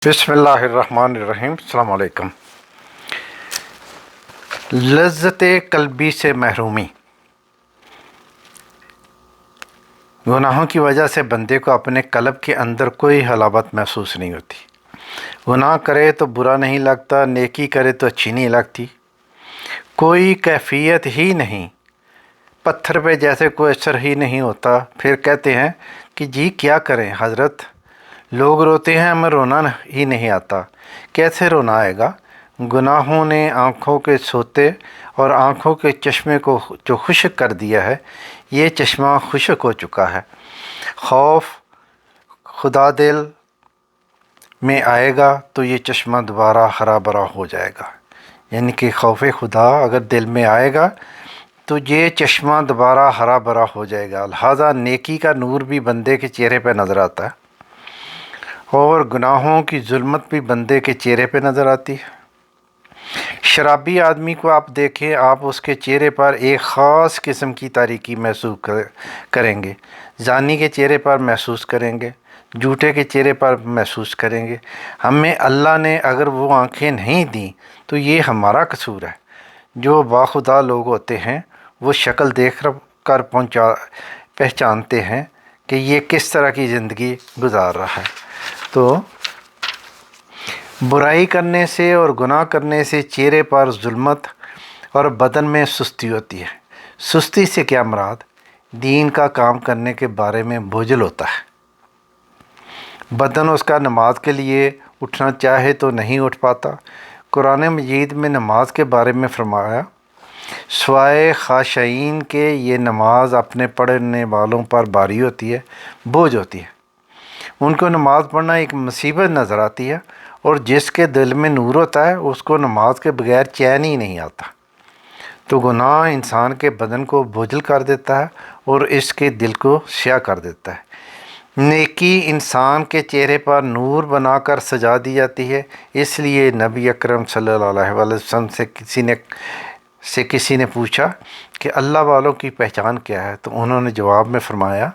بسم اللہ الرحمن الرحیم۔ السلام علیکم۔ لذت قلبی سے محرومی۔ گناہوں کی وجہ سے بندے کو اپنے قلب کے اندر کوئی حلاوت محسوس نہیں ہوتی۔ گناہ کرے تو برا نہیں لگتا، نیکی کرے تو اچھی نہیں لگتی، کوئی کیفیت ہی نہیں، پتھر پہ جیسے کوئی اثر ہی نہیں ہوتا۔ پھر کہتے ہیں کہ جی کیا کریں حضرت، لوگ روتے ہیں ہمیں رونا ہی نہیں آتا۔ کیسے رونا آئے گا؟ گناہوں نے آنکھوں کے سوتے اور آنکھوں کے چشمے کو جو خشک کر دیا ہے، یہ چشمہ خشک ہو چکا ہے۔ خوف خدا دل میں آئے گا تو یہ چشمہ دوبارہ ہرا بھرا ہو جائے گا۔ یعنی کہ خوف خدا اگر دل میں آئے گا تو یہ چشمہ دوبارہ ہرا بھرا ہو جائے گا۔ لہٰذا نیکی کا نور بھی بندے کے چہرے پہ نظر آتا ہے اور گناہوں کی ظلمت بھی بندے کے چہرے پہ نظر آتی ہے۔ شرابی آدمی کو آپ دیکھیں، آپ اس کے چہرے پر ایک خاص قسم کی تاریکی محسوس کریں گے، زانی کے چہرے پر محسوس کریں گے، جھوٹے کے چہرے پر محسوس کریں گے۔ ہمیں اللہ نے اگر وہ آنکھیں نہیں دیں تو یہ ہمارا قصور ہے۔ جو باخدا لوگ ہوتے ہیں وہ شکل دیکھ کر پہچانتے ہیں کہ یہ کس طرح کی زندگی گزار رہا ہے۔ تو برائی کرنے سے اور گناہ کرنے سے چہرے پر ظلمت اور بدن میں سستی ہوتی ہے۔ سستی سے کیا مراد؟ دین کا کام کرنے کے بارے میں بوجھل ہوتا ہے۔ بدن اس کا نماز کے لیے اٹھنا چاہے تو نہیں اٹھ پاتا۔ قرآن مجید میں نماز کے بارے میں فرمایا، سوائے خاشعین کے یہ نماز اپنے پڑھنے والوں پر باری ہوتی ہے، بوجھ ہوتی ہے۔ ان کو نماز پڑھنا ایک مصیبت نظر آتی ہے، اور جس کے دل میں نور ہوتا ہے اس کو نماز کے بغیر چین ہی نہیں آتا۔ تو گناہ انسان کے بدن کو بوجھل کر دیتا ہے اور اس کے دل کو سیاہ کر دیتا ہے۔ نیکی انسان کے چہرے پر نور بنا کر سجا دی جاتی ہے۔ اس لیے نبی اکرم صلی اللہ علیہ وسلم سے کسی نے پوچھا کہ اللہ والوں کی پہچان کیا ہے؟ تو انہوں نے جواب میں فرمایا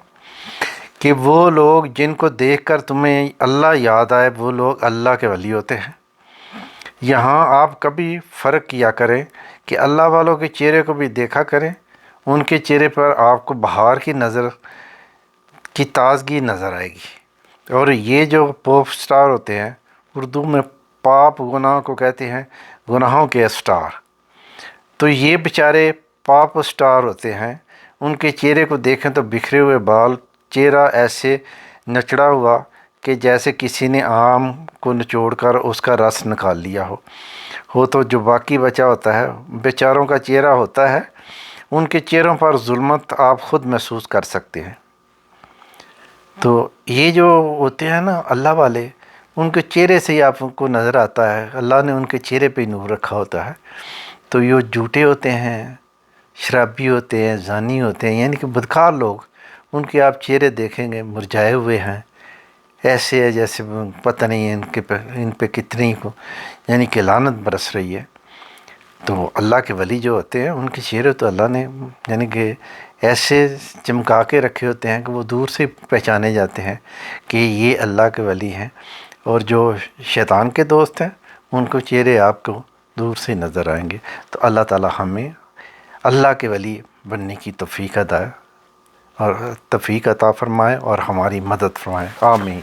کہ وہ لوگ جن کو دیکھ کر تمہیں اللہ یاد آئے وہ لوگ اللہ کے ولی ہوتے ہیں۔ یہاں آپ کبھی فرق کیا کریں کہ اللہ والوں کے چہرے کو بھی دیکھا کریں، ان کے چہرے پر آپ کو بہار کی تازگی نظر آئے گی۔ اور یہ جو پوپ سٹار ہوتے ہیں، اردو میں پاپ گناہ کو کہتے ہیں، گناہوں کے اسٹار، تو یہ بیچارے پاپ سٹار ہوتے ہیں۔ ان کے چہرے کو دیکھیں تو بکھرے ہوئے بال، چہرہ ایسے نچڑا ہوا کہ جیسے کسی نے آم کو نچوڑ کر اس کا رس نکال لیا ہو تو جو باقی بچا ہوتا ہے بیچاروں کا چہرہ ہوتا ہے، ان کے چہروں پر ظلمت آپ خود محسوس کر سکتے ہیں۔ تو یہ جو ہوتے ہیں نا اللہ والے، ان کے چہرے سے ہی آپ کو نظر آتا ہے، اللہ نے ان کے چہرے پہ نور رکھا ہوتا ہے۔ تو یہ جھوٹے ہوتے ہیں، شرابی ہوتے ہیں، زانی ہوتے ہیں، یعنی کہ بدکار لوگ، ان کے آپ چہرے دیکھیں گے مرجھائے ہوئے ہیں، ایسے ہے جیسے پتہ نہیں ان پہ کتنی کو یعنی کہ لعنت برس رہی ہے۔ تو اللہ کے ولی جو ہوتے ہیں ان کے چہرے تو اللہ نے یعنی کہ ایسے چمکا کے رکھے ہوتے ہیں کہ وہ دور سے پہچانے جاتے ہیں کہ یہ اللہ کے ولی ہیں۔ اور جو شیطان کے دوست ہیں ان کو چہرے آپ کو دور سے نظر آئیں گے۔ تو اللہ تعالی ہمیں اللہ کے ولی بننے کی توفیق عطا فرمائے اور ہماری مدد فرمائے، آمین۔